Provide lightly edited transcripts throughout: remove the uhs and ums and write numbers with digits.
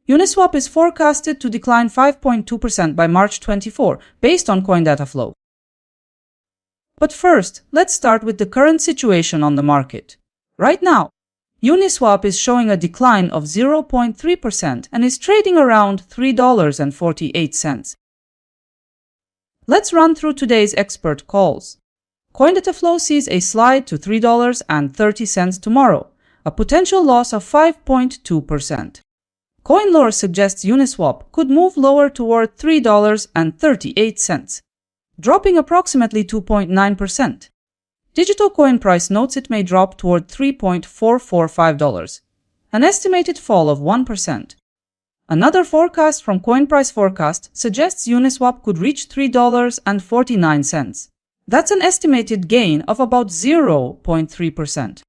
Uniswap is forecasted to decline 5.2% by March 24, based on coin data flow. But first, let's start with the current situation on the market. Right now, Uniswap is showing a decline of 0.3% and is trading around $3.48. Let's run through today's expert calls. CoinDataFlow sees a slide to $3.30 tomorrow, a potential loss of 5.2%. CoinLore suggests Uniswap could move lower toward $3.38, dropping approximately 2.9%. Digital Coin Price notes it may drop toward $3.445, an estimated fall of 1%. Another forecast from CoinPrice Forecast suggests Uniswap could reach $3.49. That's an estimated gain of about 0.3%.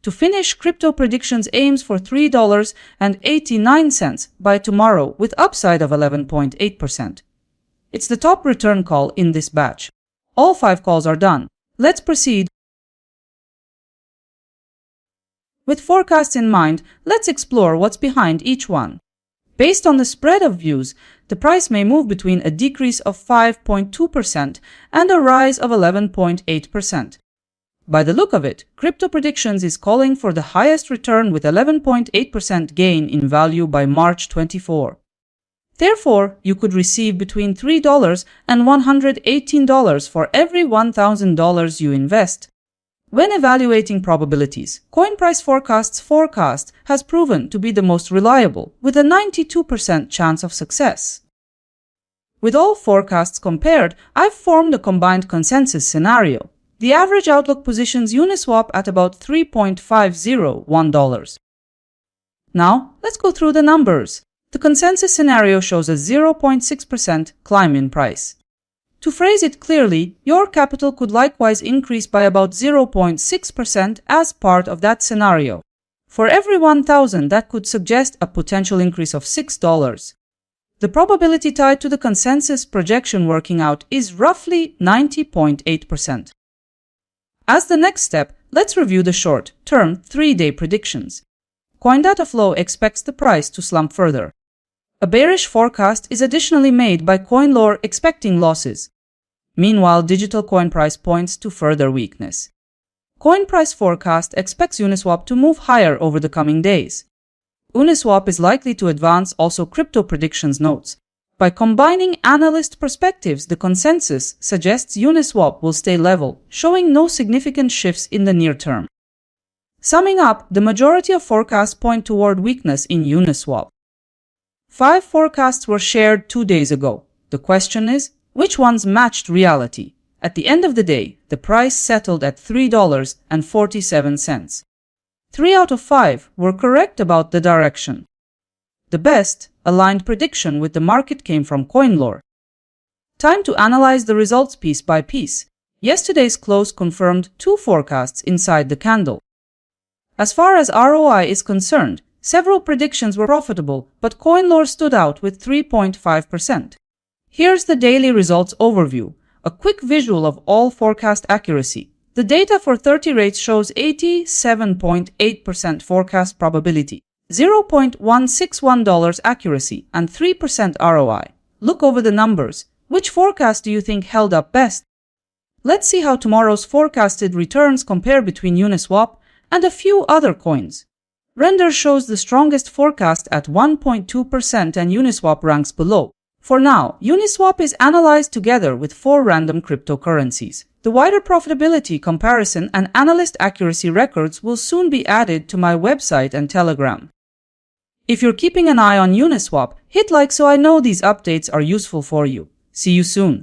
To finish, Crypto Predictions aims for $3.89 by tomorrow with upside of 11.8%. It's the top return call in this batch. All 5 calls are done. Let's proceed. With forecasts in mind, let's explore what's behind each one. Based on the spread of views, the price may move between a decrease of 5.2% and a rise of 11.8%. By the look of it, Crypto Predictions is calling for the highest return with 11.8% gain in value by March 24. Therefore, you could receive between $3 and $118 for every $1,000 you invest. When evaluating probabilities, CoinPrice Forecast's forecast has proven to be the most reliable, with a 92% chance of success. With all forecasts compared, I've formed a combined consensus scenario. The average outlook positions Uniswap at about $3.501. Now, let's go through the numbers. The consensus scenario shows a 0.6% climb in price. To phrase it clearly, your capital could likewise increase by about 0.6% as part of that scenario. For every 1,000, that could suggest a potential increase of $6. The probability tied to the consensus projection working out is roughly 90.8%. As the next step, let's review the short-term 3-day predictions. CoinDataFlow expects the price to slump further. A bearish forecast is additionally made by CoinLore expecting losses. Meanwhile, Digital Coin Price points to further weakness. CoinPrice Forecast expects Uniswap to move higher over the coming days. Uniswap is likely to advance, also Crypto Predictions notes. By combining analyst perspectives, the consensus suggests Uniswap will stay level, showing no significant shifts in the near term. Summing up, the majority of forecasts point toward weakness in Uniswap. 5 forecasts were shared 2 days ago. The question is, which ones matched reality? At the end of the day, the price settled at $3.47. 3 out of 5 were correct about the direction. The best aligned prediction with the market came from CoinLore. Time to analyze the results piece by piece. Yesterday's close confirmed 2 forecasts inside the candle. As far as ROI is concerned, several predictions were profitable, but CoinLore stood out with 3.5%. Here's the daily results overview, a quick visual of all forecast accuracy. The data for 30 rates shows 87.8% forecast probability, $0.161 accuracy, and 3% ROI. Look over the numbers. Which forecast do you think held up best? Let's see how tomorrow's forecasted returns compare between Uniswap and a few other coins. Render shows the strongest forecast at 1.2% and Uniswap ranks below. For now, Uniswap is analyzed together with 4 random cryptocurrencies. The wider profitability comparison and analyst accuracy records will soon be added to my website and Telegram. If you're keeping an eye on Uniswap, hit like so I know these updates are useful for you. See you soon.